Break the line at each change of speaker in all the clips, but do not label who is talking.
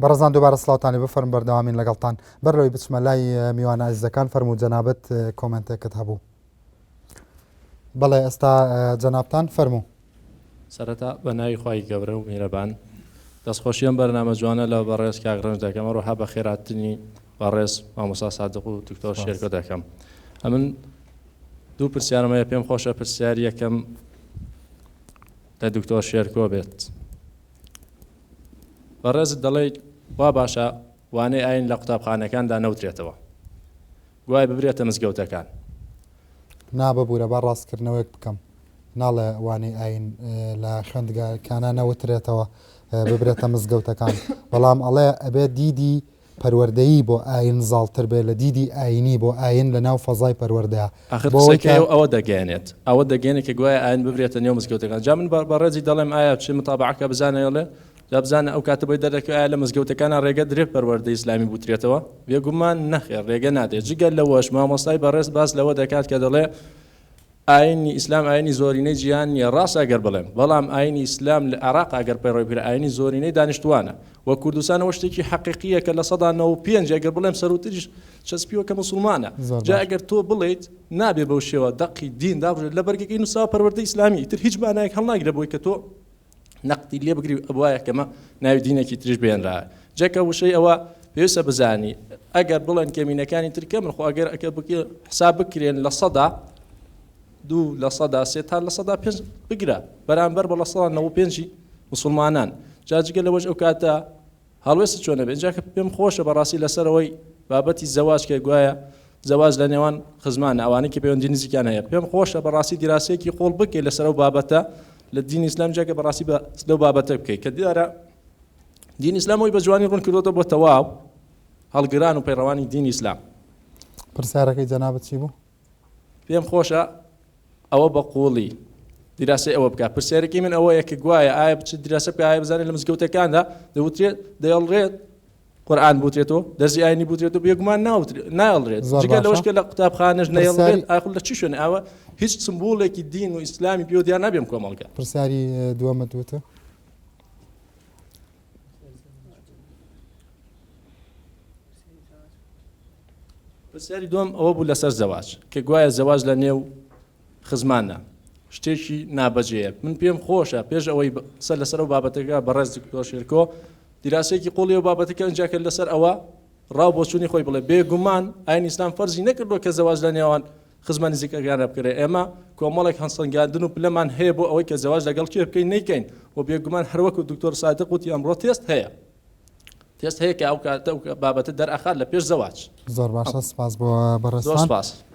بەڕێزان دووبارە سڵاوتانی بفەرم بەردەوامین لەگەڵتان بەرەوەی بچمە لای میوانە عزیزەکان فەرموو جەنابەت کۆمنتێکت هەبوو. بەڵێ ئێستا جەنابتان فەرموو.
سەرەتا بە ناوی خوای گەورە و میهرەبان دەستخۆشیەم بەرنامە جوانە لە بەڕێز کاگڕنج دەکەم ڕۆها بە خێراتنی بەڕێز مامۆستا سادق و دکتۆر شێرکۆ دەکەم. ئەمن دوو پرسیارمەیە پێم خۆشە پرسیاری یەکەم لە دکتۆر شێرکۆ بێت. بەڕێزت دەڵێ وا باشە وانەی ئاین لە قوتابخانەکاندا نەوترێتەوە گوای ببرێتە مزگەوتەکان.
ناببوورە با ڕاستکردنەوەیەک بکەم ناڵێ وانەی ئاین لە خوێندگاکانە نەوترێتەوە ببرێتە مزگەوتەکان، بەڵام ئەڵێ ئەبێت دیدی پەروەردەیی بۆ ئاین زاڵتر بێ لە دیدی ئاینی بۆ ئاین لە ناو فەزای پەروەردەیە.
ئەوە دەگەێنێت کە گوای ئاین ببرێتە نێو مزگەوتەکان. جا من بەڕێزی دەڵێم ئایا چی متابعەکە بزانێڵێ بزانە ئەو کاتە بۆی دەردەکە ئایا لە مزگەوتەکانە ڕێگە درێت پەروەردەی ئیسلامی بوترێتەوە بێگومان نەخێر ڕێگە نادێت. جگەل لەوەش مامۆستای بەڕێز باس لەوە دەکات کە دەڵێ ئاینی ئیسلام ئاینی زۆرینەی جیهان نیە. ڕاست ئەگەر بڵێم، بەڵام ئاینی ئیسلام لە عێراق ئەگەر پەیڕەوی بکرێ ئاینی زۆرینەی دانیشتوانە وە کوردستانەوە شتێکی حەقیقیە کە لە 195 ئەگەر بڵێم سەروتریش چەسپیوە کە مسلمانە. جا ئەگەر تۆ بڵێیت نابێ بەو شێوە دەقی دین دابژێت لە بەرگەکەی نووسا پەروەردەی ئیسلامی ئیتر هیچ مانایەک هەڵناگرێت بۆی کە تۆ نەقتی لێ بگری ئەوایە کەمە ناوی دینێکی تریش بێنرا. جەکە وشەی ئەوە پێویستە بزانی ئەگەر بڵێن کەمینەکانی ترکە من خۆ ئەگەر حساب بکرێن لە 100 2 لە 100 3 تا لە 105 بگرە بەرامبەر بە لە 195 مسلمانان. جاجگە لەوەش ئەو کاتە هەڵوێست چۆنە بێت. جاکە پێم خۆشە بەڕاستی لەسەرەوەی بابەتی زەواج کە گوایە زەواج لە نێوان خزمانە ئەوانەی کە پەیوەندی نزیکیان هەیە پێم خۆشە بەڕاستی دیراسەیەکی خۆڵ بکەیت لەسەر ئەو بابەتە لە دینی ئیسلام جاکە بەڕاستی لەو بابەتە بکەیت کە دیارە دینی ئیسلامەوەی بە جوانی ڕوون کردوتە بۆ تەواو هەڵگران و پەیڕەوانی دینی ئیسلام.
پرسیارەکەی جەنابەت چی بوو؟ پێم
خۆشە ئەوە بە قوڵی دیراسی ئەوە بکات. پرسیارێکی من ئەوەیە کە گوایە ئایا بچ دیراسە بکە ئایا بزانێت لە مزگەوتەکاندا دەوترێت دەیڵڕێت قورئان بوترێتەوە دەرزی ئاینی بوترێت و بێگومان نایڵڕێت. جگە لەوەش کە لە قوتابخانەش نەیڵڕێت ئاخر لە چی شوێنە ئەوە هیچ سمبولێکی دین و ئیسلامی پێوە دیار نابێم کۆمەڵگە.
پرسیاری دووەمت وتە؟
پرسیاری دووەم ئەوە بوو لەسەر زەواج کە گوایە زەواج لە نێو خزمانە شتێکی نابەجەیە. من پێم خۆشە پێش ئەوەی سەر لەسەر ئەو بابەتەکە بەڕێز دکتۆر شێرکۆ دیراسەیەکی قوڵی ئەو بابەتەکە ئەنجاکە لەسەر ئەوە ڕاو بۆ چوونی خۆی بڵێ بێگومان ئاینی ئیسلام فەرزی نەکردووە کە زەواج لە نێوان خزمان نزیکەکانە بکرێت. ئێمە کۆمەڵێک هەڵسەنگاندن و پلەمان هەیە بۆ ئەوەی کە زەواج لەگەڵ کێ بکەین نەیکەین و بێگومان هەروەکو دکتۆر سادق وتی ئەمڕۆ تێست هەیە کە ئەو کاتە بابەتە دەرئەخات لە پێش زەواج.
زۆر باشە سپاس بۆ بەڕێستان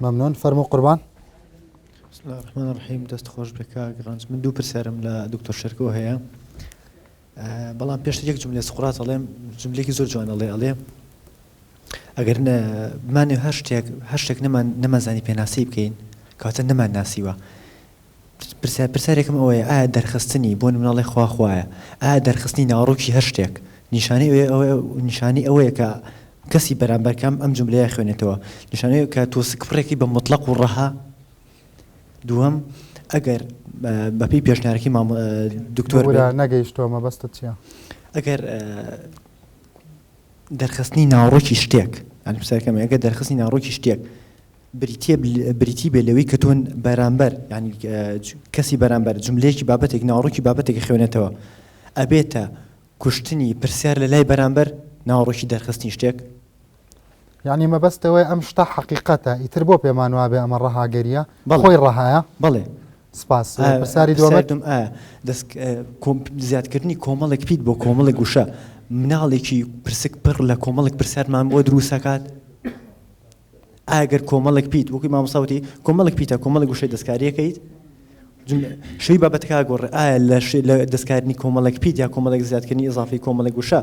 مەمنون. فەرموو قوربان.
بسم الله الرحمن الرحیم. دەست خۆش بێ کاگڕنج. من دوو پرسیارم لە دکتۆر شێرکۆ هەیە، بەڵام پێشتر یەک جملەی سقورات ئەڵێم جملێکی زۆر جوان ئەڵێ ئەگەر بمانێ هەر شتێک نەمانزانی پێناسی بکەین کاتە نەمان ناسیوە. پرسیارێکم ئەوەیە ئایا دەرخستنی بۆ مناڵی خواخوایە ئایا دەرخستنی ناوڕۆکی هەر شتێک نیشانی ئەوەیە کە کەسی بەرامبەرکەم ئەم جملەیە خوێنێتەوە نیشانەیە کە تۆ سکپڕێکی بە مطلق و ڕەها. دووەم ئەگەر بەپی پێشنیارێکی دکتۆر
نەگەیشتۆمە بەستت چییە؟
ئەگەر دەرخستنی ناوڕۆکی شتێک پرسیارەکەمە ئەگەر دەرخستنی ناوڕۆکی شتێک بریتی بێ لەوەی کە تۆن بەرامبەر ینی کەسی بەرامبەر جملەیەکی بابەتێک ناوڕۆکی بابەتێکی خوێنێتەوە ئەبێتە کوشتنی پرسیار لە لای بەرامبەر ناوڕۆکی دەرخستنی شتێک.
یعنی مەبەستەوەی ئەم شتە حەقیقەتە ئیتر بۆ پێمان وابێ ئەمە ڕەهاگەریە خۆی ڕەهایە.
بەڵێ
سپاس. پرسیاری دووەم
زیادکردنی کۆمەڵێک پیت بۆ کۆمەڵێک وشە مناڵێکی پرسک پڕ لە کۆمەڵێک پرسیارمان بۆ دروستەکات. ئاگەر کۆمەڵێک پیت وەکی مامۆستاوتی کۆمەڵێک پیتە کۆمەڵێک وشەی دەستکاریەکەیت شەی بابەتەکە گۆڕێ ئایا لە دەستکردنی کۆمەڵێک پیت یا کۆمەڵێک زیادکردنی ئیزافی کۆمەڵێک وشە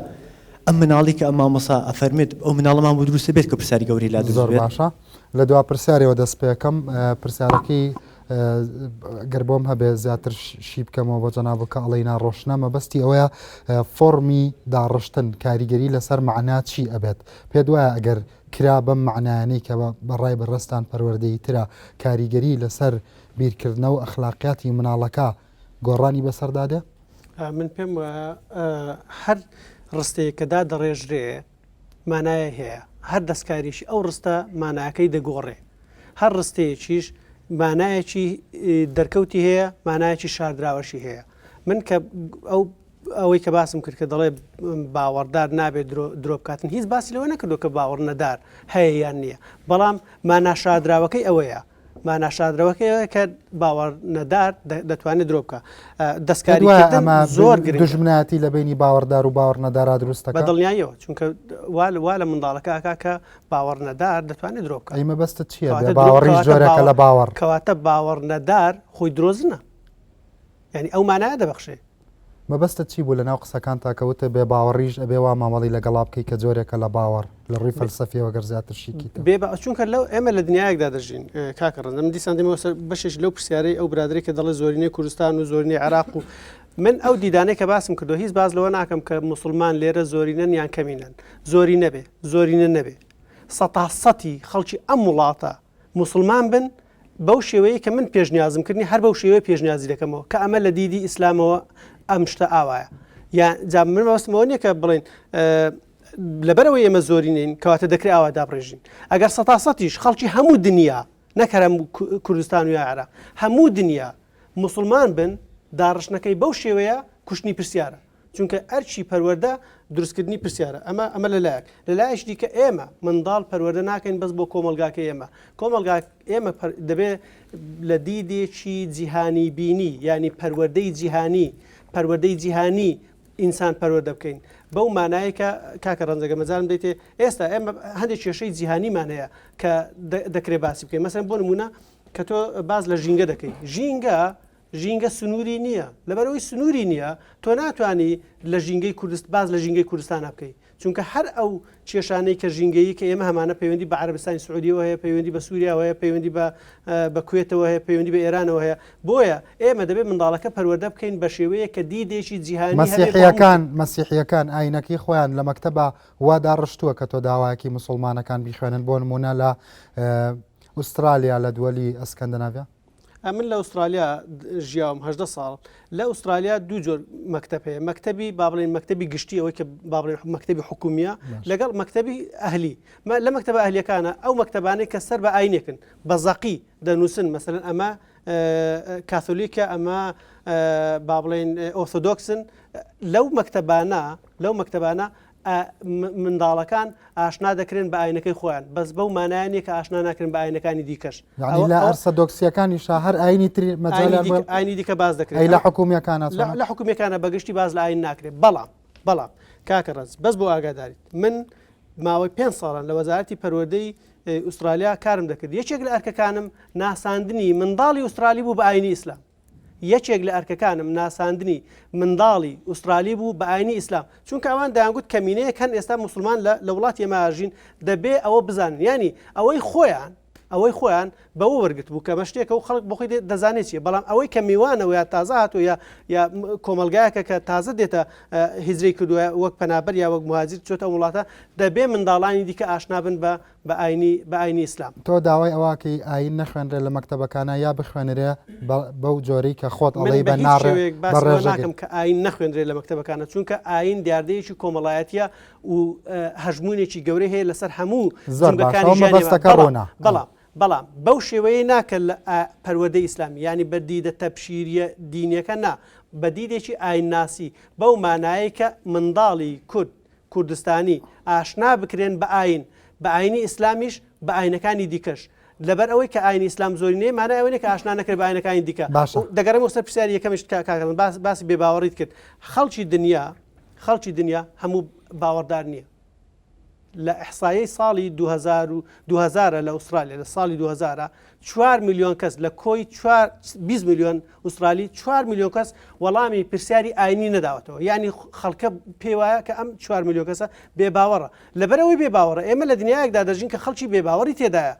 ئەم مناڵی کە ئەم مامۆستا ئەفەرمێت ئەو مناڵەمان بۆ دروستە بێت کە پرسیاری گەوری لا
زۆر باشە. لە دوا پرسیارەوە دەست پێەکەم پرسیارەکەی گەر بۆم هەبێ زیاتر شی بکەمەوە بۆ جەنابەکە ئەڵێی ناڕۆشنە مەبەستی ئەوەیە فۆرمی داڕشتن کاریگەری لەسەر معنات چی ئەبێت. پێ دوایە ئەگەر کرا بەم معنایانەی کە بەڕای بەڕێستان پەروەردەی ترە کاریگەری لەسەر بیرکردنە و ئەخلاقیاتی مناڵەکە گۆڕانی بەسەردادێ؟
من پێم هەر ڕستەیە کەدا دەڕێژرێ مانایە هەیە هەر دەستکاریشی ئەو ڕستە مانایەکەی دەگۆڕێ هەر ڕستەیەکیش مانایەکی دەرکەوتی هەیە مانایەکی شاردراوەشی هەیە من کە ئەوەی کە باسم کرد کە دەڵێ باوەڕدار نابێت درۆ بکاتن هیچ باسی لەوە نەکردو کە باوەڕ نەدار هەیە یان نییە بەڵام ماناشادراوەکەی ئەوەیە ماناشادرەوەکەی کە باوەڕ نەدار دەتوانێت درۆ بکە دەستکاریکردن زۆر گرنگە
دژمنایەتی لە بینی باوەڕدار و باوەڕ نەدارا دروستەکە
بە دڵنیاییەوە چونکە وا لە منداڵەکە کە باوەڕ نەدار دەتوانێت درۆ بکە
ئەی مەبەستت چییە باوەڕیش جۆرەکە لە باوەڕ
کەواتە باوەڕ نەدار خۆی درۆزنە یعنی ئەو مانایە دەبەخشێ
مەبەستە چی بوو لەناو قسەکان تاکەوتە بێ باوەڕیش ئەبێ وا مامەڵی لەگەڵا بکەی کە جۆرێکە لە باوەڕ لە ڕووی فەلسەفیەوە گەر زیاتر شیکیتە
چونکە لەو ئێمە لە دنیایەکدا دەژین کاکە ڕەنجە من دیسان دەمەوە بەشێش لەو پرسیارەی ئەو برادری کە دەڵێ زۆرینەی کوردستان و زۆرینەی عێراق و من ئەو دیدانەی کە باسم کردو هیچ باز لەوە ناکەم کە موسڵمان لێرە زۆرینەن یان کەمینەن زۆری نەبێ زۆرینە نەبێ سەتی خەڵکی ئەم وڵاتە موسڵمان بن بەو شێوەیە کە من پێشنیازم کردنی هەر بەو شێوەیە پێشنیازی دەکەمەوە کە ئەمە لە دیدی ئیسلامەوە ئەم شتە ئاوایە یان جا من بەستمەوە نییە کە بڵێن لەبەرەوەی ئێمە زۆرینین کەواتە دەکرێت ئاوا دابڕێژین ئەگەر سەتیش خەڵکی هەموو دنیا نەکەرم کوردستان و عێراق هەموو دنیا موسڵمان بن داڕشنەکەی بەو شێوەیە کوشتنی پرسیارە چونکە ئەرچی پەروەردە دروستکردنی پرسیارە ئەمە لەلایەک لەلایەش دیکە ئێمە منداڵ پەروەردە ناکەین بەس بۆ کۆمەلگاکە ئێمە ئێمە دەبێت لە دیدێکی جیهانی بینی ینی پەروەردەی جیهانی ئینسان پەروەردە بکەین بەو مانایەکە کاکە ڕەنجەکە مەزانم دەیتێ ئێستا ئێمە هەندێک کێشەی جیهانیمانەیە کە دەکرێت باسی بکەین مەسەن بۆ نمونە کە تۆ باز لە ژینگە دەکەی ژینگە سنووری نییە لەبەرەوەی سنووری نییە تۆ ناتوانانی لە ژینگەی کوردست باز لە ژینگەی کوردستانە بکەی چونکە هەر ئەو کێشانەی کە ژینگەیی کە ئێمە هەمانە پەیوەندی بە عەرەبستانی سعودیەوە هەیە پەیوەندی بە سووریا هەیە پەیوەندی بە کوێتەوە هەیە پەیوەندی بە ئێرانەوە هەیە بۆیە ئێمە دەبێت منداڵەکە پەروەردە بکەین بە شێوەیە کە دیدێکی جیهانی
مەسیحیەکان ئاینەکەی خۆیان لە مەکتەبە وا داڕشتووە کە تۆ داوایەکی موسڵمانەکان بیخوێنن بۆ نمونە لە ئوسترالیا لە دووەلی ئەسکەندەناڤیا
من لە ئوسترالیا ژیاوم 18 ساڵ لە ئوسترالیا دوو جۆر مەکتەب هەیە مەکتەبی با بڵێن مەکتەبی گشتی ئەوەی کە با بڵێن مەکتەبی حکومیە لەگەڵ مەکتەبی ئەهلی لە مەکتەبە ئەهلیەکانە ئەو مەکتەبانەی کە سەر بە ئاینێکن بە زەقی دەنووسن مەسەلەن ئەمە کاتۆلیکە ئەمە با بڵێن ئۆرتۆدۆکسن لەو مەکتەبانە منداڵەکان ئاشنا دەکرێن بە ئاینەکەی خۆیان بەس بەو مانایانێک کە ئاشنا ناکردن بە ئاینەکانی دیکەش
لە ئەرسەدۆکسیەکانی هەر ئاینی
ئاینی دیکە باز دەکرێت
لە حکومیەکانە
لە حکومیەکانە بەگشتی باز لە ئاین ناکرێت بەڵام کاکە ڕەنج بەس بۆ ئاگاداریت من ماوەی 5 ساڵان لە وەزارەتی پەروەردەی ئوسترالیا کارم دەکرد یەکێک لە ئەرکەکانم ناساندنی منداڵی ئوسترالی بوو بە ئاینی ئیسلام یەکێک لە ئەرکەکانم ناساندنی منداڵی ئوسترالی بوو بە ئاینی ئیسلام چونکە ئەوان دەیانگوت کەمینەیە کەن ئێستا موسڵمان لە وڵاتی ئێمەژین دەبێ ئەوە بزانن ینی ئەوەی خۆیان بەوە وەرگرت بوو کە مەشتێکە و خەڵک بۆ خۆی دەزانێت چیە بەڵام ئەوەی کە میوانەوە یا تازە هاتووە یا کۆمەلگایەکە کە تازە دێتە هیزرەی کردووە وەک پەنابەر یا وەک مهاجر چۆتە وڵاتە دەبێ منداڵانی دیکە ئاشنا بن بە ئاینی ئیسلام
تۆ داوای ئەوواکەی ئاین نەخوێنرێت لە مەکتەبەکانە یا بخوێنرێ بەو جۆرەی کە خۆت ئەڵەی بە
ناکەم کە ئاین نەخوێنرێت لە مەکتەبەکانە چونکە ئاین دیاردەیەکی کۆمەڵایەتیە و هەژمونێکی گەورەی هەیە لەسەر هەموو بەڵام بەو شێوەیە ناکە لە پەروەردەی ئیسلامی ینی بە دیدە تەبشیریە دینیەکە نا بە دیدێکی ئاینناسی بەو مانایە کە منداڵی کوردستانی ئاشنا بکرێن بە ئاینی ئیسلامیش بە ئاینەکانی دیکەش لەبەر ئەوەی کە ئاینی ئیسلام زۆرینەیە مانای ئەوەیە کە ئاشنا نەکرد بە ئاینەکانی دیکە دەگەڕێمەوە سەر پرسیاری یەکەمیش کاکەڵن باسی بێباوەڕیت کرد خەڵکی دنیا هەموو باوەڕدار نییە لە ئەحسایەی ساڵی 2000 لە ئوسترالیا لە ساڵی 2000 4 میلیۆن کەس لە کۆی 20 میلیۆن ئوسترالی 4 میلیۆن کەس وەڵامی پرسیاری ئاینی نەداوەتەوە ینی خەڵکە پێی وایە کە ئەم 4 میلیۆن کەسە بێباوەڕە لەبەرەوەی بێباوەڕە ئێمە لە دنیایەکدا دەژین کە خەڵکی بێباوەڕی تێدایە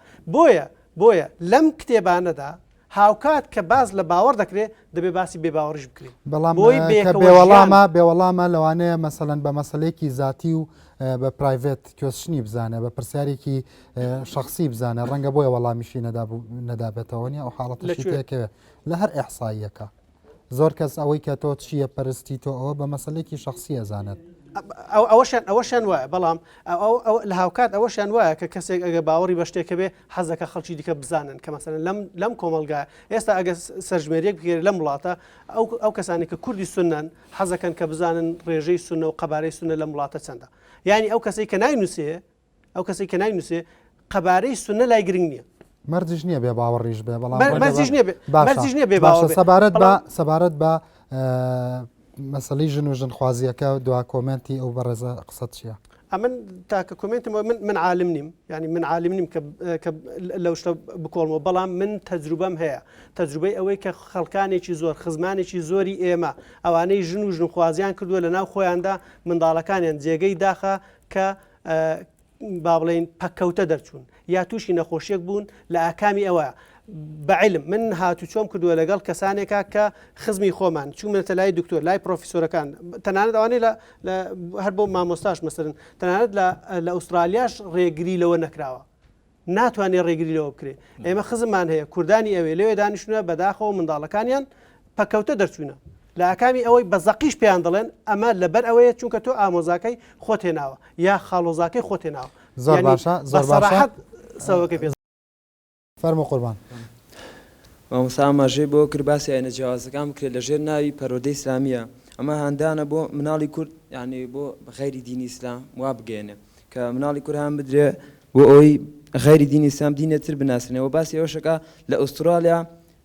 بۆیە لەم کتێبانەدا هاوکات کە باز لە باوەڕ دەکرێت دەبێ باسی بێباوەڕیش بکرێت
بەڵام بێوەڵامە لەوانەیە مەسەلەن بە مەسلەیەکی زاتی و بە پرایڤێت کێشنی بزانە بە پرسیارێکی شخصی بزانە ڕەنگە بۆیە وەڵامیشی نەدابێتەوە نیە ئەو حاڵەتەکەوێت لە هەر ئەحساییەکە زۆر کەس ئەوەی کە تۆ چییە پەرستی تۆ ئەوە بە مەسلەیەکی شخصی ئەزانێت
ئەوەشیان وایە بەڵام لە هاوکات ئەوەشیان وایە کە کەسێک ئەگە باوەڕی بە شتێکە بێ حەزەکە خەڵکی دیکە بزانن کە مەسەن لەم کۆمەلگای ئێستا ئەگە سەرژمێریەک بگێر لەم وڵاتە ئەو کەسانی کە کوردی سنەن حەزەکەن کە بزانن ڕێژەی سنە و قەبارەی سنە لەم وڵاتە چەندە یعنی ئەو کەسێک کە ناینووسێ قەبارەی سنە لای گرنگ نییە
مەرجش نییە بێ باوەڕیش بێ بەڵام سەبارەت بە مەسەلەی ژن و ژنخوازیەکە دوا کۆمنتی ئەو بەڕێزە قسەت چییە؟
ئەمن تاکە کۆمنتم من عالم نیم ینی من عالم نیم کە لەو شتە بکۆڵمەوە بەڵام من تەجروبەم هەیە تەجروبەی ئەوەی کە خەڵکانێکی زۆر خزمانێکی زۆری ئێمە ئەوانەی ژن و ژنخوازیان کردووە لە ناو خۆیاندا منداڵەکانیان جێگەی داخە کە با بڵێن پەککەوتە دەرچوون یا تووشی نەخۆشیەک بوون لە ئاکامی ئەوە بەعلم من هاتوچۆم کردووە لەگەڵ کەسانێکە کە خزمی خۆمان چوومەتە لای دکتۆر لای پرۆفیسۆرەکان تەنانەت ئەوانەی هەر بۆ مامۆستاش مەسەرن تەنانەت لە ئوسترالیاش ڕێگری لەوە نەکراوە ناتوانێت ڕێگری لەوە بکرێ ئێمە خزممان هەیە کوردانی ئەوێ لەوێ دانیشتونە بەداخەوە منداڵەکانیان پەکەوتە دەرچوونە لە ئاکامی ئەوەی بە زەقیش پێیان دەڵێن ئەمە لەبەر ئەوەیە چونکە تۆ ئامۆزاکەی خۆت هێناوە یا خاڵۆزاکەی خۆت هێناوە
زۆر باشە زۆر باشە
سەوەکەی پێ
فەرمو قوربان
مامۆستا ئاماژەی بۆ کرد باسی ئاینە جیاوازەکان بکرێت لەژێر ناوی پەرۆدەی ئیسلامیە ئەمە هەندانە بۆ مناڵی کورد یعنی بۆ غەیری دینی ئیسلام وا بگەێنێ کە مناڵی کورد هەم بدرێ بۆ ئەوەی غەیری دینی ئیسلام دینێتر بناسنەوە باسی ئەوشەکە لە ئوسترالیا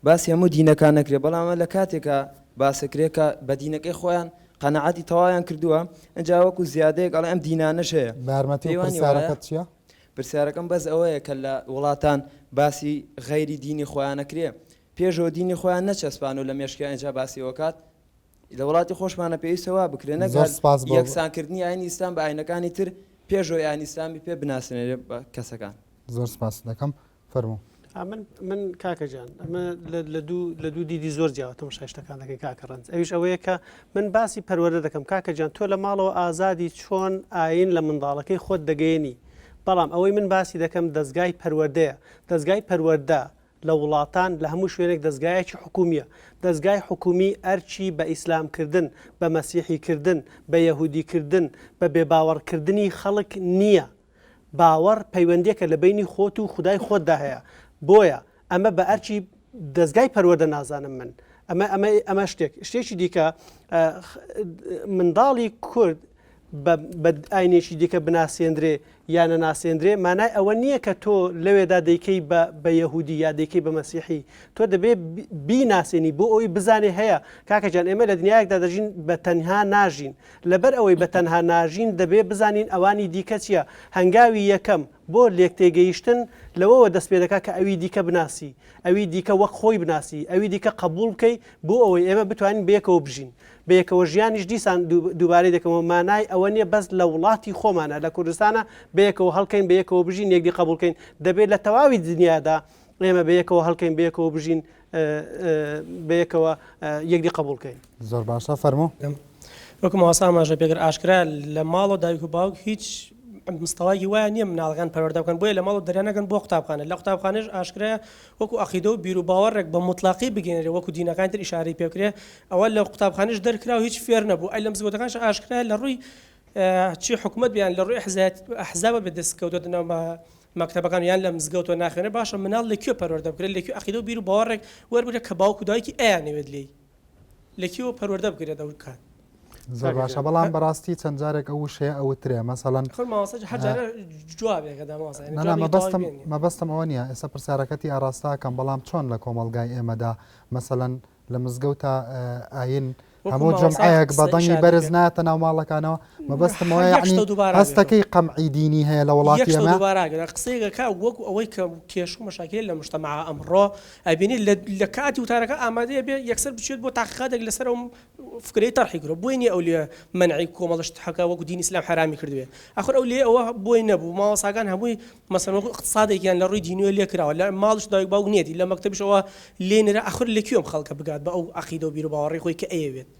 باسی هەموو دینەکان نەکرێت بەڵام لە کاتێکە باسەکرێت کە بە دینەکەی خۆیان قەنەعەتی تەواویان کردووە ئەجا وەکو زیادەیەک ئەڵێ ئەم دینانەش هەیە
بارمەتی پرسیارەکەت چییە؟
پرسیارەکەم بەس ئەوەیە کە لە وڵاتان باسی غەیری دینی خۆیان نەکرێ پێشەوە دینی خۆیان نەچەسپان و لە مێشکیان ئەجا باسی وەکات لە وڵاتی خۆشمانە پێویستەوە بکرێ نەگەر یەکسانکردنی ئاینی ئیسلام بە ئاینەکانی تر پێشەوە ئاینی ئیسلامی پێ بناسنێرێ بە کەسەکان
زۆر سپاس دەکەم فەرموو
من کاکەجان ئەمە لە دوو دیدی زۆر جیاوەتەوە شتەکان دەکەی کاکە ڕەنج ئەویش ئەوەیە کە من باسی پەروەردە دەکەم کاکەجان تۆ لە ماڵەوە ئازادی چۆن ئاین لە منداڵەکەی خۆت دەگەێنی بەڵام ئەوەی من باسی دەکەم دەستگای پەروەردەیە دەستگای پەروەردە لە وڵاتان لە هەموو شوێنێک دەستگایەکی حکومیە دەستگای حکومی ئەرچی بە ئیسلامکردن بە مەسیحیکردن بە یەهودیکردن بە بێباوەڕکردنی خەڵک نییە باوەڕ پەیوەندیەکە لە بینی خۆت و خودای خۆتدا هەیە بۆیە ئەمە بە ئەرچی دەستگای پەروەردە نازانم من ئەمە شتێکی دیکە منداڵی کورد بە ئاینێکی دیکە بناسیێنرێ یانە ناسیێنرێ مانای ئەوە نییە کە تۆ لەوێدا دەیکەی بە یەهودی یا دەیکەی بە مەسیحی تۆ دەبێت بیناسیێنی بۆ ئەوی بزانێ هەیە کاکەجان ئێمە لە دنیایەکدا دەژین بە تەنها ناژین لەبەر ئەوەی بە تەنها ناژین دەبێت بزانین ئەوانی دیکە چییە هەنگاوی یەکەم بۆ لێک تێگەیشتن لەوەوە دەست پێ دەکات کە ئەوی دیکە بناسی ئەوی دیکە وەک خۆی بناسی ئەوی دیکە قبول بکەی بۆ ئەوەی ئێمە بتوانین بەیەکەوە بژین بەیەکەوە ژیانیش دیسان دووبارەی دەکەمەوە مانای ئەوە نییە بەس لە وڵاتی خۆمانە لە کوردستانە بەیەکەوە هەڵکەین بەیەکەوە بژین یەکدی قبولکەین دەبێت لە تەواوی دنیادا ئێمە بەیەکەوە هەڵکەین بەیەکەوە بژین بەیەکەوە یەکدی قبولکەین
زۆر باشە فەرموو
وەکو ماوەسا ئاماژە پێگر ئاشکرا لە ماڵ و دایک و باوک هیچ مستەوای وایە نییە مناڵەکان پەروەردە بکەن بۆیە لە ماڵ و دەریانەکەن بۆ قوتابخانە لە قوتابخانەش ئاشکرا وەکو عەقیدە و بیر و باوەڕێک بە مطلقی بگەێنرێ وەکو دینەکان تر ئیشارەی پێ بکرێ ئەوە لە قوتابخانەش دەرکرا و هیچ فێر نەبوو ئەی لە مزگەوتەکانش ئاشکرا لە ڕووی چی حکومت بیان لە ڕووی ئەحزابە بەدەستکەوتنەوە مەکتەبەکان یان لە مزگەوتەوە ناخوێنێ باشە مناڵ لەکوێ پەروەردە بکرێت لەکوێ عەقیدە و بیر و باوەڕێک وەربگرێت کە باوک و دایکی ئەیانەوێت لێی لەکوێوە پەروەردە بکرێت ئەو کات
زۆر باشە بەڵام بەڕاستی چەند جارێک ئەو شەیە ئەوترێ مەسەڵەن مەبەستم ئەوە نییە ئێستا پرسیارەکەتی ئاراستاکەم بەڵام چۆن لە کۆمەلگای ئێمەدا مەسەڵەن لە مزگەوتە ئاین هەموو جمعەیەک بەدەنگی بەرز ناتە ناو ماڵەکانەوە مەبەستمەوە یعنی هەستەکەی قەمعی دینی هەیە لە وڵاتی ئێمە
قسەیەکە وەکو ئەوەی کە کێش و مەشاکل لە مجتەمع ئەمڕۆ ئەبینی لە کاتی وتارەکە ئامادەیە بێ یەکسەر بچێت بۆ تاقیقاتێک لەسەر فکرەی تەرحی کرۆ بۆی نیە ئەو لێ منعی کۆمەڵشت حەکا وەکو دینی ئیسلام حرامی کردوێ ئەخر ئەو لێ ئەوە بۆی نەبوو ماوەساکان هەمووی مەسەڵەن اقتصادێکیان لە ڕووی دینیوە لێ کراوە لە ماڵش دایک باوک نیەتی لە مەکتەبشەوە لێنرە ئەخر لەکوێم خەڵکە بگات بە ئەو عەقیدە و بیر و باوەڕی خۆی کە ئەیەوێت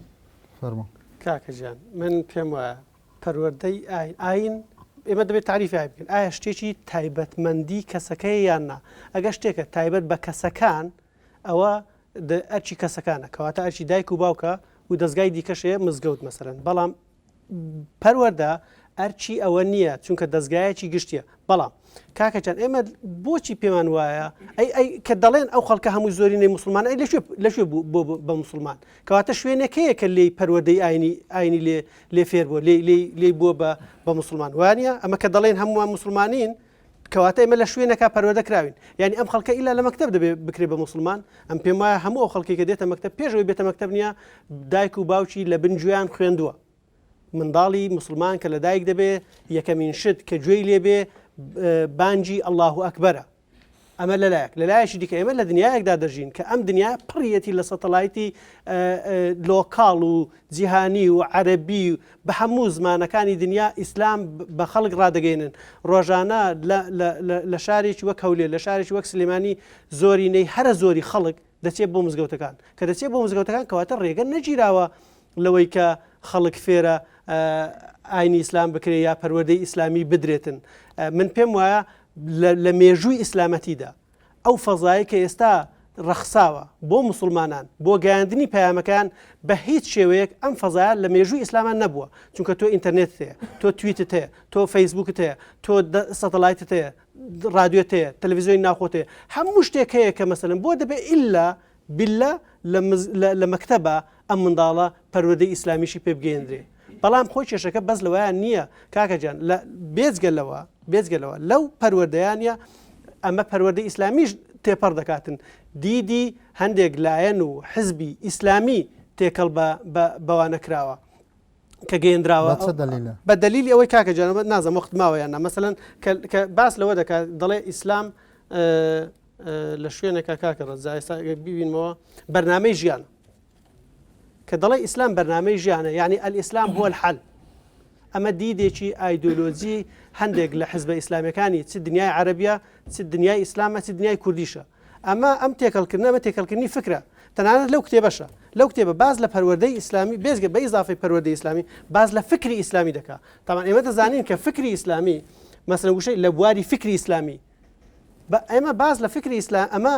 کاکەجان من پێم وایە پەروەردەی ئاین ئێمە دەبێت تعریفی بکەین ئایا شتێکی تایبەتمەندی کەسەکەی یان نا ئەگە شتێکە تایبەت بە کەسەکان ئەوە ئەرچی کەسەکانە کەواتە ئەرچی دایک و باوکە و دەستگای دیکەشەیە مزگەوت مەسەرەن بەڵام پەروەەردە ئەرچی ئەوە نییە چونکە دەستگایەکی گشتیە بەڵام کاکەچەند ئێمە بۆچی پێمان وایە کە دەڵێن ئەو خەڵکە هەمووی زۆرینەی مسلمان ئەی لەشێ بە مسلمان کەواتە شوێنەکەیە کە لێی پەروەردەی ئاینی لێ فێر بووە لێ بووە بە مسلمان وانە ئەمە کە دەڵێن هەمووان مسلمانین کەواتە ئێمە لە شوێنەکە پەروەردە کراوین یعنی ئەم خەڵکە ئیلا لە مەکتەب دەبێ بکرێ بە مسلمان ئەم پێم وایە هەموو ئەو خەڵکی کە دێتە مەکتەب پێشەوەی بێتە مەکتەب نییە دایک و باوکی لە بنجویان خوێندووە منداڵی مسلمان کە لە دایک دەبێ یەکەمین شت کە گوێی لێبێ بانجی الله ئەکبەرە ئەمە لەلایەکی دیکە ئێمە لە دنیایەکدا دەژین کە ئەم دنیا پڕیەتی لە سەتەلایتی لۆکاڵ و جیهانی و عەرەبی و بە هەموو زمانەکانی دنیا ئیسلام بە خەڵک ڕادەگەێنن ڕۆژانە لە شارێکی وەک هەولێر لە شارێکی وەک سلێمانی زۆرینەی هەرە زۆری خەڵک دەچێت بۆ مزگەوتەکان کە دەچێت بۆ مزگەوتەکان کەواتە ڕێگە نەگیراوە لەوەی کە خەڵک فێرە ئاینی ئیسلام بکرێ یا پەروەردەی ئیسلامی بدرێتن من پێم وایە لە مێژووی ئیسلامەتیدا ئەو فەزایی کە ئێستا ڕەخساوە بۆ مسلمانان بۆ گەیاندنی پەیامەکان بە هیچ شێوەیەک ئەم فەزایە لە مێژووی ئیسلامان نەبووە چونکە تۆ ئینتەرنێت هەیە تۆ تویتت هەیە تۆ فەیسبووکت هەیە تۆ سەتەلایتت هەیە ڕادیۆت هەیە تەلەڤیزیۆنی ناوخۆت هەیە هەموو شتێک هەیە کە مەسەلەن بۆ دەبێ ئیلا بیللا لە مەکتەبە ئەم منداڵە پەروەردەی ئیسلامیشی پێ بگەێنرێ بەڵام خۆی کێشەکە بەس لەوەیان نییە کاکەجان بێزگەلەوە لەو پەروەردەیانە ئەمە پەروەردەی ئیسلامیش تێپەڕ دەکاتن دیدی هەندێک لایەن و حزبی ئیسلامی تێکەڵ بەوانە کراوە کە گەیەندراوە بە دلیلی ئەوەی کاکەجان نازم وەخت ماوەیانە مەسەلەن کە باس لەوە دەکات دەڵێ ئیسلام لە شوێنێکە کاکە ڕەزا ببینمەوە بەرنامەی ژیانە کە دەڵێ ئیسلام بەرنامەی ژیانە یعنی ئەلئیسلام هو الحل ئەمە دیدێکی ئایدۆلۆجی هەندێک لە حزبە ئیسلامیەکانی چ دنیای عەرەبیە چ دنیای ئیسلامە چ دنیای کوردیشە ئەم تێکەڵکردنە ئەمە تێکەڵکردنی فکرە تەنانەت لەو کتێبەشە لەو کتێبە باز لە پەروەردەی ئیسلامی بێزگە بە ئیزافەی پەروەردەی ئیسلامی باز لە فکری ئیسلامی دەکات تامان ئێمە دەزانین کە فکری ئیسلامی مەسەلەن وشەی لە بواری فکری ئیسلامی ئێمە باز لە فکری ئیسلام ئەمە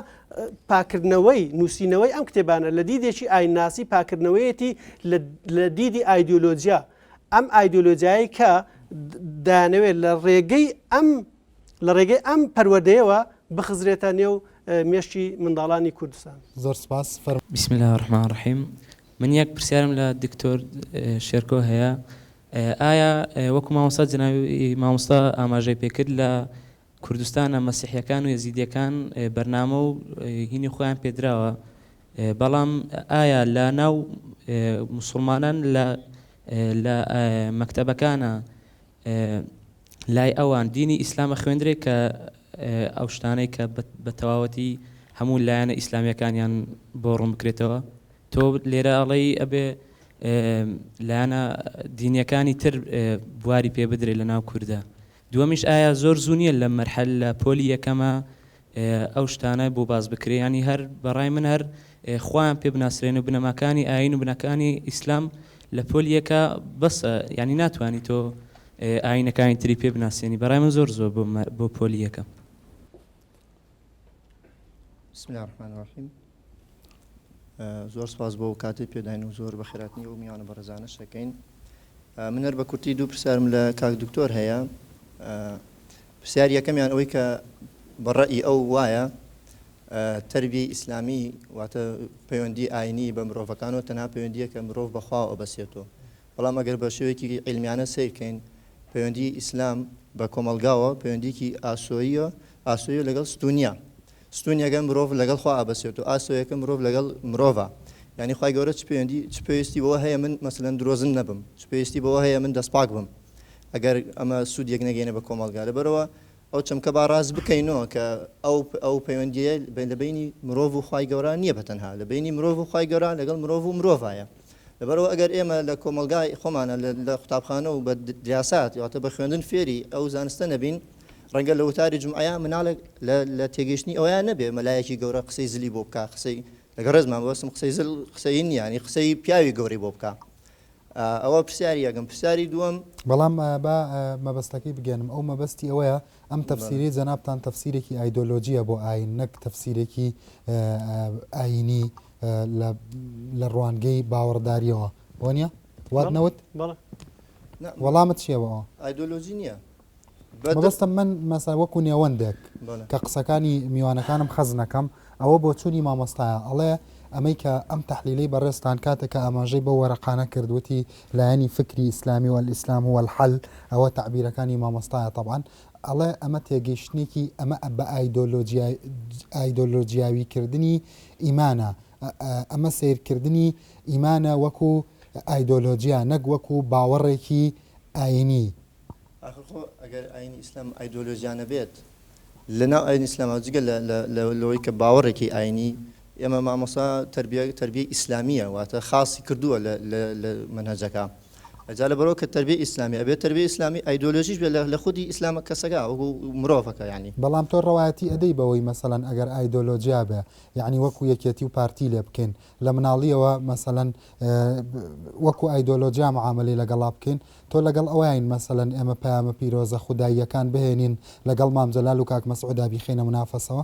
پاکردنەوەی نووسینەوەی ئەم کتێبانە لە دیدێکی ئایناسی پاکردنەوەیەتی لە دیدی ئایدۆلۆجیا ئەم ئایدۆلۆجیایی کە دانەوێت لە ڕێگەی ئەم پەروەردەیەوە بخزرێتە نێو مێشتی منداڵانی کوردستان
زۆر سپاس
بسم الله الرحمن الرحیم من یەک پرسیارم لە دکتۆر شێرکۆ هەیە ئایا وەکو مامۆستا جەنابی مامۆستا ئاماژەی پێکرد لە کوردستانە مەسیحیەکان و یەزیدیەکان بەرنامە و هینی خۆیان پێدراوە بەڵام ئایا لە ناو موسڵمانان لە مەکتەبەکانە لای ئەوان دینی ئیسلامە خوێندرێت کە ئەو شتانەی کە بە تەواوەتی هەموو لایەنە ئیسلامیەکانیان بۆ ڕوون بکرێتەوە تۆ لێرە ئەڵێی ئەبێ لایەنە دینیەکانی تر بواری پێ بدرێت لە ناو کووردە دووەمیش ئایا زۆر زوو نییە لە مەرحەل لە پۆلی یەکەمە ئەو شتانە بۆ باز بکرێ ینی هەر بەڕای من هەر خۆیان پێ بناسرێن و بنەماکانی ئاین و بنەکانی ئیسلام لە پۆلی یەکە بەسە ینی ناتوانانی تۆ ئاینەکانی تری پێ بناسیێنی بەڕای من زۆر بۆ پۆلی یەکەم
بسم الله الرحمن الرحیم زۆر سپاس بۆ کاتێک پێداین و زۆر بە خێراتنی و میوانە بەڕێزانە شەکەین من هەر بە کورتی دوو پرسیارم لە کاک دکتۆر هەیە پرسیار یەکەمیان ئەوەی کە بەڕەئی ئەو وایە تەربیەی ئیسلامی واتە پەیوەندی ئاینی بە مرۆڤەکانەوە تەنها پەیوەندیە کە مرۆڤ بەخوا ئەبەسێتەوە بەڵام ئەگەر بە شێوەیەکی عیلمیانە سیرکەین پەیوەندی ئیسلام بە کۆمەلگاوە پەیوەندیکی ئاسۆیی لەگەڵ ستونیەکە مرۆڤ لەگەڵ خوا ئابەسێت و ئاسۆیەکە مرۆڤ لەگەڵ مرۆڤە یعنی خوای گەورە چ پێویستی بەوە هەیە من مەسەلەن درۆزن نەبم چ پێویستی بەوە هەیە من دەستپاک بم ئەگەر ئەمە سوودێک نەگەێنە بە کۆمەلگا لەبەرەوە ئەو چەمکە با ڕاست بکەینەوە کە ئەو پەیوەندیە لە بینی مرۆڤ و خوای گەورە نییە بەتەنها لە بینی مرۆڤ و خوای گەورە لەگەڵ مرۆڤ و مرۆڤایە لەبەرەوە ئەگەر ئێمە لە کۆمەلگای خۆمانە لە قوتابخانە و بە دیاسات یاتە بە خوێندن فێری ئەو زانستە نەبین ڕەنگە لە وتاری جمعەیە مناڵێک لە تێگەیشتنی ئەویان نەبێ مەلایەکی گەورە قسەی زلی بۆ بکە قسەی لەگە ڕێزمان بەسم قسەی نیانی قسەی پیاوی گەوری بۆ بکە ئەوە پرسیاری یەکەم پرسیاری دووەم
بەڵام با مەبەستەکەی بگەنم ئەو مەبەستی ئەوەیە ئەم تەفسیری جەنابتان تەفسیرێکی ئایدۆلۆجیە بۆ ئاین نەک تەفسیرێکی ئاینی لە ڕوانگەی باوەڕداریەوە وانە وات نەوت وەڵامت چیەوە
ئایدۆلۆژی نییە
مەبەستم من مەسا وەکو نێوەندێک کە قسەکانی میوانەکانم حەز نەکەم ئەوە بۆ چوونی مامۆستایە ئەڵێ ئەمەی کە ئەم تەحلیلەی بەڕێستان کاتێکە ئاماژەی بە وەرەقانە کردوەتی لایەنی فکری ئیسلامی و ئیسلام و الحل ئەوە تعبیرەکانی مامۆستایە طبعاً ئەڵێ ئەمە تێگەیشتێکی ئەمە بە ئایدۆلۆجیاویکردنی ئیمانە ئەمە سیرکردنی ئیمانە وەکو ئایدۆلۆجیا نەک وەکو باوەڕێکی ئاینی
ئەگەر ئاینی ئیسلام ئایدۆلۆژیانە بێت لەناو ئاینی ئیسلامە جگە لەوەی کە باوەڕێکی ئاینی ئێمە مامۆسا تربیە ئیسلامیە واتە خاصی کردووە لە منهەجەکە ئەجا لە بەرەوە کە تربیە ئیسلامی ئەبێت تربیە ئیسلامی ئایدۆلۆژیش بێت لە خودی ئیسلامە کەسەکە وەکو مرۆڤەکە یعنی
بەڵام تۆ ڕەوایەتی ئەدەی بەوەی مەسەلەن ئەگەر ئایدۆلۆجیا بێ یعنی وەکو یەکێتی و پارتی لێ بکەین لە مناڵیەوە مەسەلەن وەکو ئایدۆلۆجیا معاملەی لەگەڵا بکەین تۆ لەگەڵ ئەوەین مەسەلەن ئێمە پەیامە پیرۆزە خوداییەکان بهێنین لەگەڵ مام جەلال و کاک مەسعودا بیخێنە منافەسەوە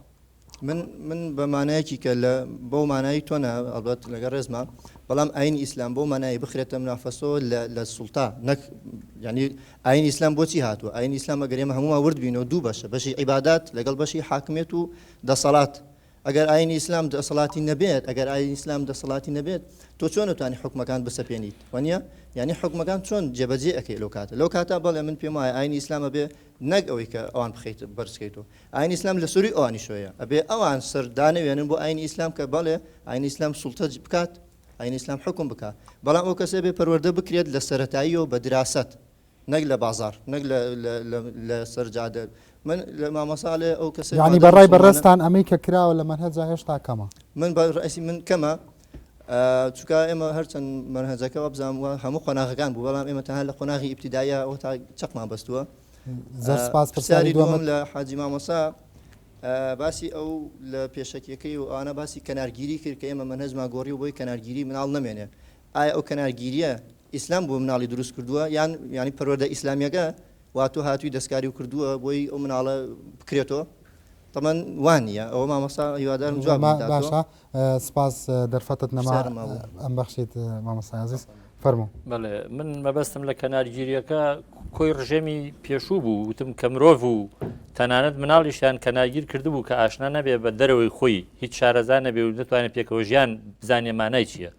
من بە مانایەکی کە بەو مانایی تۆنە ئەڵبەت لەگە ڕێزمە بەڵام ئاین ئیسلام بۆ مانایی بخرێتە منافەسەوە لە سوڵتا نەک ینی ئاین ئیسلام بۆچی هاتووە ئاین ئیسلام ئەگەر ئێمە هەمووان ورد بینەوە دوو بەشە بەشی عیبادات لەگەڵ بەشی حاکمیت و دەسەڵات ئەگەر ئاین ئیسلام دەسەڵاتی نەبێت ئەگەر ئاین ئیسلام دەسەڵاتی نەبێت تۆ چۆن دەتوانی حکومەکان بسەپێنیت وانە یعنی حکومەکان چۆن جێبەجێ ئەەکەی لەو کاتە بەڵێ من پێم وایە ئاین ئیسلامە بێ نەک ئەوەی کە ئەوان بخیت بەرزکەیتەوە ئاین ئیسلام لە سووری ئەوانی شوەیە ئەبێ ئەوان سەردانەوێنن بۆ ئاین ئیسلام کە بەڵێ ئاین ئیسلام سوڵتە بکات ئاین ئیسلام حکم بکات بەڵام ئەو کەسێ بێ پەروەردە بکرێت لە سەرەتاییەوە بە دراست نەک لە بازار نەک لە سەرجادە من لە مامەساڵێ ئەو کەس
ینی بەڕای بەڕێستان ئەمەی کە کراوە لە منهەجا هێشتا کەمە
من بە ڕئیسی من کەمە چونکە ئێمە هەرچەند منهەجەکەەوە بزانام هەموو قۆناغەکان بوو بەڵام ئێمە تەنها لە قۆناغی ئیبتیدایە ئەو تا چەقمان بەستووە
سپاس
پرسیاری دووەم لە حاجی مامۆسا باسی ئەو لە پێشەکیەکەی و ئەوانە باسی کەنارگیری کرد کە ئێمە منهەجمان گۆڕی و بۆی کەنارگیری مناڵ نەمێنێ ئایا ئەو کەنارگیریە ئیسلام بۆ مناڵی دروست کردووە یان ینی پەروەردە ئیسلامیەکە واتۆ هاتووی دەستکاری و کردووە بۆی ئەو مناڵە بکرێتەوە تەمەەن وانە ئەوە مامۆستا هیوادارم جواب
باشە سپاس دەرفەتت نەما ئەم بەخشیت مامۆستا عەزیز فەرموو
بەڵێ من مەبەستم لە کەنارگیریەکە کۆی ڕژێمی پێشوو بوو وتم کە مرۆڤ و تەنانەت مناڵیشیان کەناگیر کردبوو کە ئاشنا نەبێ بە دەرەوەی خۆی هیچ شارەزان نەبێ و نتوانێت پێکەوە ژیان بزانێ مانای چییە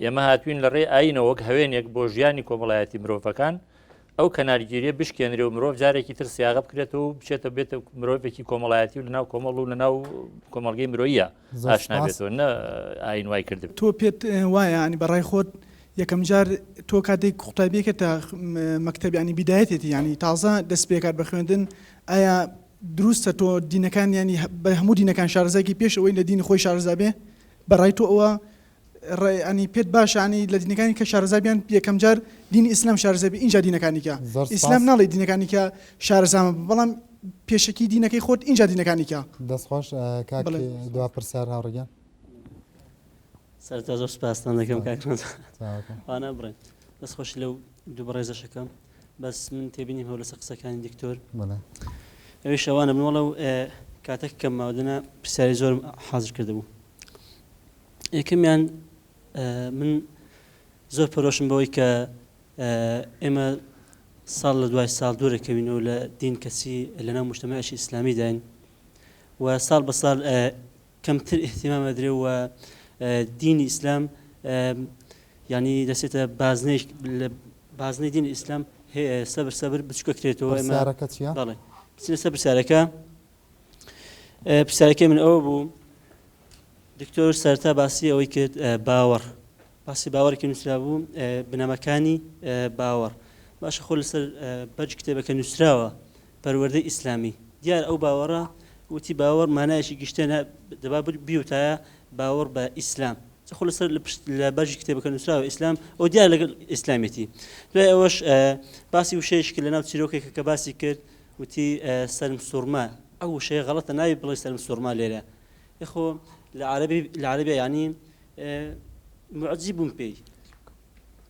ئێمە هاتوین لە ڕێ ئاینەوە وەک هەوێنێک بۆ ژیانی کۆمەڵایەتی مرۆڤەکان ئەو کەنارگیریە بشکێنرێ و مرۆڤ جارێکی تر سیاغە بکرێتەوە و بچێتە بێتە مرۆڤێکی کۆمەڵایەتی و لەناو کۆمەڵ و لەناو کۆمەڵگەی مرۆیە ئاشنا بێتەوە نە ئاین وای کرد
تۆ پێت وایە ینی بەڕای خۆت یەکەم جار تۆ کاتێک قوتابیەکە تا مەکتەب ینی بیدایەتێتی ینی تازە دەست پێکات بە خوێندن ئایا دروستە تۆ دینەکان ینی بە هەموو دینەکان شارەزایکی پێش ئەوەی لە دینی خۆی شارەزا بێ بەڕای تۆ ئەوە ڕێنی پێت باشانی لە دینەکانی کە شارەزابیان یەکەم جار دینی ئیسلام شارەزابی اینجا دینەکانیکە ئیسلام ناڵێ دینەکانی کە شارەزامە بەڵام پێشکی دینەکەی خۆت اینجا دینەکانیکە
دەستخۆش کاک دوا پرسیار هاوڕێگەن
سەرتا زۆر سپاسان دەکەم کاکوانە بڕێن دەستخۆش لەو دوو بەڕێزەشەکەم بەس من تێبینیم هەو لەسەر قسەکانی دکتۆر ئەوەی شەوانە بنوەڵە و کاتێک کەم ماودنە پرسیاری زۆرم حاضر کردبوو یەکەمیان من زۆر پەرۆشم بەوەی کە ئێمە ساڵ لە دوای ساڵ دوورەکەوینەوە لە دین کەسی لەناو مجتەمەعیشی ئیسلامی داین و ساڵ بە ساڵ کەمتر ئیحتیمام ئەدرێ و دینی ئیسلام ینی دەسێتە بازنەی دینی ئیسلام سەبر بچکەکرێتەوە بەڵێ بچینە سەر پرسیارەکەی من ئەوە بوو دکتۆر سەرتا باسی ئەوەی کرد باوەڕ باسی باوەڕێکی نووسرا بوو بنەمەکانی باوەڕ باشە خۆ لەسەر بەرج کتێبەکە نووسراوە پەروەردەی ئیسلامی دیار ئەو باوەڕە وتی باوەڕ مانایەکی گشتە دەبا بیوتایە باوەڕ بە ئیسلام خۆ لەسەر لە بەرژی کتێبەکە نووسراوە ئیسلام ئەو دیار لەگەڵ ئیسلامیەتی دوای ئەوەش باسی وشەیەشکە لەناو چیرۆکێکە کە باسی کرد وتی سەرم سوورما ئەو وشەیە غەڵەتە ناوی بڵێ سەرم سوورما لێرە یخۆ لە عربی ینی معجزی بووم پێی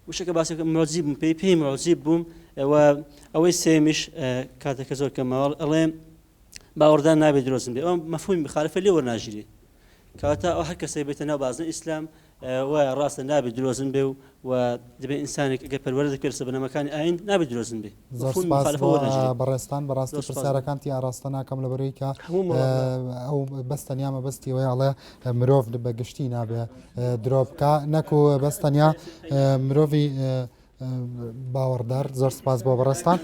وشەکە باسەکە معجزی بووم پێی معجزی بووم ئەوەی سێمیش کاتێکە زۆر کەماوەڵ ئەڵێ باوەڕدان نابێت درۆزم بێ ئەوە مەفهومی مخالفە لێ وەرناژیری کەواتە ئەو هەر کەسێک بێتە ناو بازنە ئیسلام وایە ڕاستە نابێت درۆزن بێ و دەبێت ئینسانێک ئەگە پەروەردە پێرسە بنەمەکانی ئاین نابێت درۆزن بێ
بەڕێستان بەڕاستی پرسیارەکانتی ئاراستە ناکەم لەبەرەوەی کە ئەو بەستەنیا مەبەستی وەیەڵێ مرۆڤ بە گشتی نابێ درۆ بکە نەکو بەستەنیا مرۆڤی باوەڕدار زۆر سپاس بۆ بەڕێستان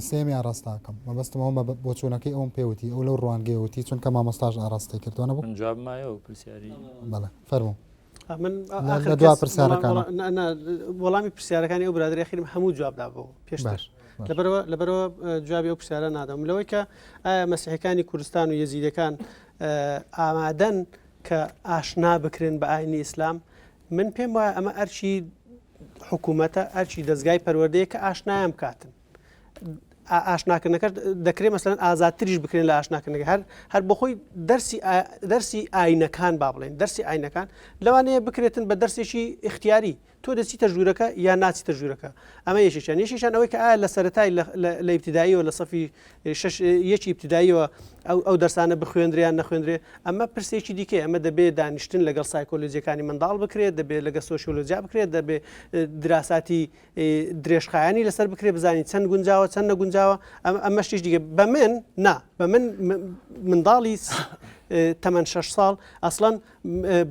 سێمی ئاراستاکەم مەبەستمەوە بۆ چوونەکەی ئەوم پێوتی ئەو لەو ڕوانگەیوتی چونکە مامۆستاژ ئاراستی کردوانە بوو
جواب مایەوە پرسیاری
بەڵێ فەرموو
من
لە دوا پرسیارەکان
وەڵامی پرسیارەکانی ئەو برادری ئەخیرم هەموو جوابدا بۆ پێشتر لەبەرەوە جوابی ئەو پرسیارە نادەم لەوەی کە ئایا مەسیحەکانی کوردستان و یەزیدەکان ئامادەن کە ئاشنا بکرێن بە ئاینی ئیسلام من پێم وایە ئەمە ئەرچی حکوومەتە ئەرچی دەستگای پەروەردەیە کە ئاشنایان بکاتن ئاشناکردنەکە دەکرێت مەسەرەن ئازادتریش بکرێن لە ئاشناکردنەکە هەر بۆ خۆی دەرسی ئاینەکان با بڵێن دەرسی ئاینەکان لەوانەیە بکرێتن بە دەرسێکی اختیاری تۆ دەچیتە ژوورەکە یا ناچیتە ژوورەکە ئەمە یەشیشان ئەوەی کە ئایا لە سەرەتای لە ئیبتیداییەوە لە سەفی یەکی ئیبتیداییەوە ئەو دەرسانە بخوێندریان نەخوێندرێ ئەمە پرسێکی دیکە ئەمە دەبێت دانیشتن لەگەڵ سایکۆلۆجیەکانی منداڵ بکرێت دەبێت لەگە سۆشیۆلۆجیا بکرێت دەبێت دراساتی درێژخایانی لەسەر بکرێت بزانین چەند گونجاوە چەند نەگونجاوە ئەمە شتیش دیگە بە من منداڵی تەمەەن 6 ساڵ ئەسڵەن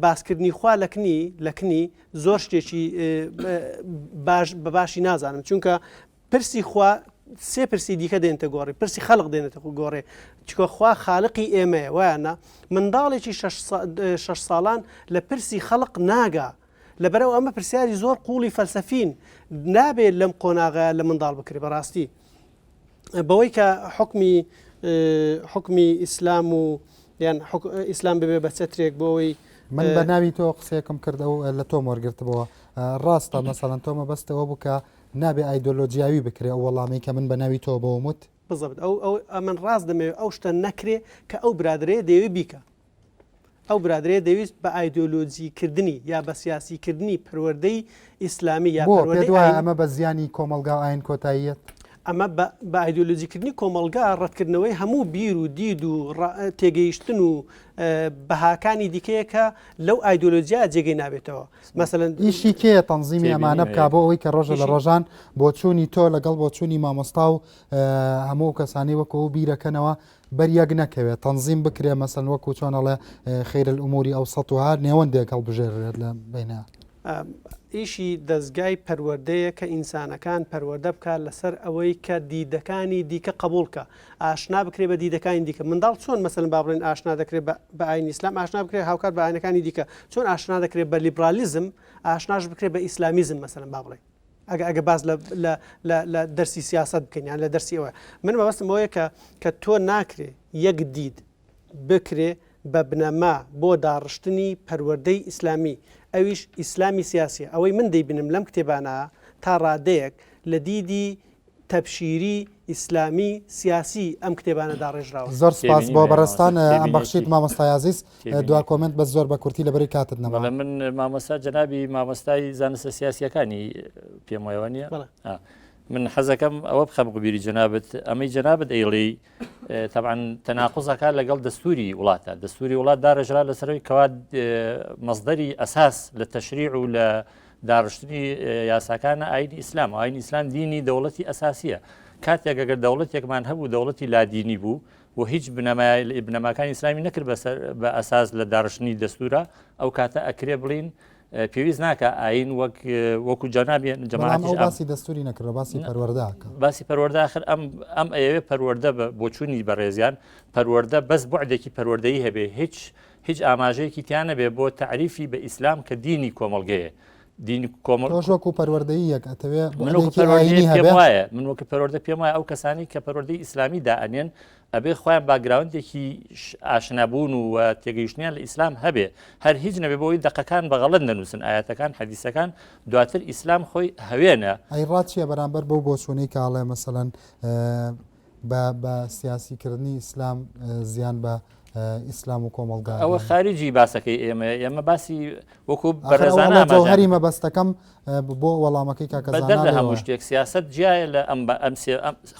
باسکردنی خوا لە کنی زۆر شتێکی بە باشی نازانم چونکە پرسی خوا سێ پرسی دیکە دێنتە گۆڕی پرسی خەڵق دێنێتە گۆڕێ چکە خوا خاڵقی ئێمەیە وایانە منداڵێکی 6 ساڵان لە پرسی خەڵق ناگا لەبەرەوە ئەمە پرسیاری زۆر قوڵی فەلسەفین نابێت لەم قۆناغە لە منداڵ بکرێ بەڕاستی بەوەی کە حکمی ئیسلام و یان ئیسلام ببێ بە چەترێک بۆەوەی
من بە ناوی تۆ قسەیەکم کردەوە لە تۆم وەرگرتبەوە ڕاستە مەسەڵەن تۆمە بەستەوە بووکە نابێ ئایدۆلۆجیاوی بکرێ ئەو وەڵامی کە من بە ناوی تۆ بۆمت
بزبت من ڕاست دەمەوێت ئەو شتە نەکرێ کە ئەو برادرەیە دەیوێت بیکە ئەو برادرەیە دەویست بە ئایدۆلۆجیکردنی یا بە سیاسیکردنی پەروەردەی ئیسلامی یا
ئەمە بە زیانی کۆمەلگا ئاین کۆتاییەت
ئەمە بە ئایدۆلۆجیکردنی کۆمەلگا ڕەتکردنەوەی هەموو بیر و دید و تێگەیشتن و بەهاکانی دیکەیە کە لەو ئایدۆلۆجیا جێگەی نابێتەوە مەسەلەن
ئیشی کێ تەنزیمی ئەمانە بک بۆ ئەوەی کە ڕۆژە لە ڕۆژان بۆ چوونی تۆ لەگەڵ بۆ چوونی مامۆستا و هەموو کەسانی وەکەوە بیرەکەنەوە بەریەک نەکەوێت تەنزیم بکرێ مەسەن وەکو چۆنەڵێ خەیرە ئوموری ئەو سەوها نێوەندێک هەڵبژێرێت لە بینە
ئیشی دەستگای پەروەردەیە کە ئینسانەکان پەروەردە بکات لەسەر ئەوەی کە دیدەکانی دیکە قبولکە ئاشنا بکرێ بە دیدەکانی دیکە منداڵ چۆن مەسەن با بڵێن ئاشنا دەکرێت بە ئاین ئیسلام ئاشنا بکرێت هاوکات بە ئاینەکانی دیکە چۆن ئاشنا دەکرێت بە لیبرالیزم ئاشناش بکرێت بە ئیسلامیزم مەسەن با بڵێ ئەگە باز لە دەرسی سیاست بکەین لە دەرسی ئەوە من بەبەستم ئەوەیە کە تۆ ناکرێ یەک دید بکرێ بە بنەما بۆ داڕشتنی پەروەردەی ئیسلامی ئەویش ئیسلامی سیاسیە ئەوەی من دەیبینم لەم کتێبانە تا ڕادەیەک لە دیدی تەبشیری ئیسلامی سیاسی ئەم کتێبانە داڕێژراوە
زۆر سپاس بۆ بەڕستان ئەم بەخشیت مامۆستای عزیز دوا کۆمنت بە زۆر بە کورتی لەبەری کاتت نەما
من مامۆستا جەنابی مامۆستای زانستە سیاسیەکانی پێم وایەوە نیە من حەزەکەم ئەوە بخەم قبیری جەنابەت ئەمەی جەنابەت ئەیڵی طبعا تەناقوزەکە لەگەڵ دەستوری وڵاتە دەستوری وڵات داڕێژرا لەسەرەوەی کەوا مەصدەری ئەساس لە تەشریع و لە داڕشتنی یاساکانە ئاینی ئیسلام و ئاینی ئیسلام دینی دەوڵەتی ئەساسیە کاتێک ئەگەر دەوڵەتێکمان هەبوو دەوڵەتی لادینی بوو و هیچ بنەماکانی ئیسلامی نەکرد بە ئەساس لە داڕشتنی دەستورە ئەو کاتە ئەکرێ بڵین پێویست ناکە ئاین وەکو جەنابی جەماعەتی
باسی دەستوری نەکرد باسی پەروەردەکە
باسی پەروەردە آخر ئەم ئەوێ پەروەردە بۆ چوونی بەڕێزیان پەروەردە بەس بوعدێکی پەروەردەیی هەبێ هیچ ئاماژەیەکی تیان نەبێ بۆ تعریفی بە ئیسلام کە دینی کۆمەڵگەیە دینی
کۆمەڵگەوەکو پەروەردەیی یەک ئەتەوێ
من وەکو پەروەردە پێم وایە ئەو کەسانی کە پەروەردەی ئیسلامی دائەنێن ئەبێ خۆیان باگراوندێکی ئاشنابوون و تێگەیشتنیان لە ئیسلام هەبێ هەر هیچ نەبێ بۆی دقەکان بەغەڵەت نەنووسن ئاەتەکان حەدیسەکان دواتر ئیسلام خۆی هەوێنە
ئەیڕات چیە بەرامبەر بەو بۆچوونەی کاڵێ مەسەڵەن بە سیاسیکردنی ئیسلام زیان بە ئیسلام و کۆمەڵگا
ئەوە خارجی باسەکەی ئێمە باسی وەکو بەڕێزانە
جەوهەری مەبەستەکەم بۆ وەڵامەکەی
بەدەر لە هەموو
کاکەزانە
شتێک سیاست جیایە لە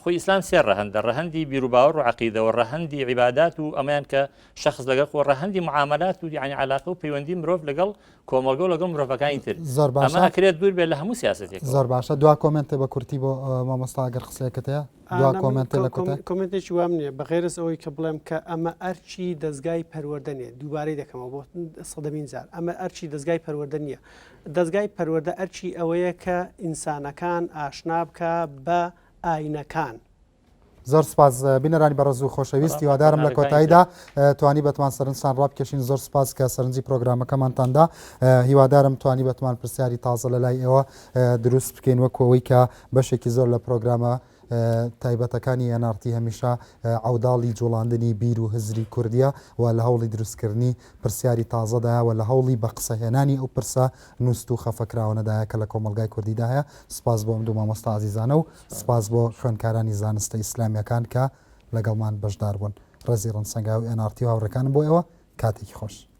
خۆی ئیسلام سێ ڕەهەندە ڕەهەندی بیرروباوەڕ و عقیدەوە ڕەهەندی عیبادات و ئەمەیان کە شخص لەگەڵ خۆ ڕەهەندی معاملات و یعنی علاقە و پەیوەندی مرۆڤ لەگەڵ کۆمەلگە و لەگەڵ مرۆڤەکانی تر ئەمە ئەکرێت دوور بێت لە هەموو سیاستێک
زۆر باشە دوا کۆمنتە بە کورتی بۆ مامۆستا ئەگەر قسەیەکەت هەیە دوا کۆمنتە لە کوتە
کۆمنتێکی وام نییە بەغێرس ئەوەی کە بڵێم کە ئەمە ئەرچی دەستگای پەروەردە نیە دووبارەی دەکەمەوە بۆ سەدەمین جار ئەمە ئەرچی دەستگای پەروەردە نییە دەستگای پەروەردە ئەرچی ئەوەیە کە ئینسانەکان ئاشنا بکە بە ئاینەکان
زۆر سپاس بینەرانی بەڕێز و خۆشەویست هیوادارم لە کۆتاییدا توانی بەتوان سەرنجتان ڕابکەشین زۆر سپاس کە سەرنجی پرۆگرامەکەمانتاندا هیوادارم توانی بەتوان پرسیاری تازە لە لای ئێوە دروست بکەین وەکەوەی کە بەشێکی زۆر لە پرۆگرامە تایبەتەکانی NRT هەمیشە عوداڵی جوڵاندنی بیر و هزری کوردیە و لە هەوڵی دروستکردنی پرسیاری تازەدایە و لە هەوڵی بە قسەهێنانی ئەو پرسە نووست و خەفەکراونەدایە کە لە کۆمەلگای کوردیدا هەیە سپاس بۆ ئەم دوو مامۆستا عزیزانە و سپاس بۆ خوێندکارانی زانستە ئیسلامیەکان کە لەگەڵمان بەشدار بوون ڕێزی ڕەنسەنگاوی NRT و هاوڕەکانم بۆ ئێوە کاتێکی خۆش.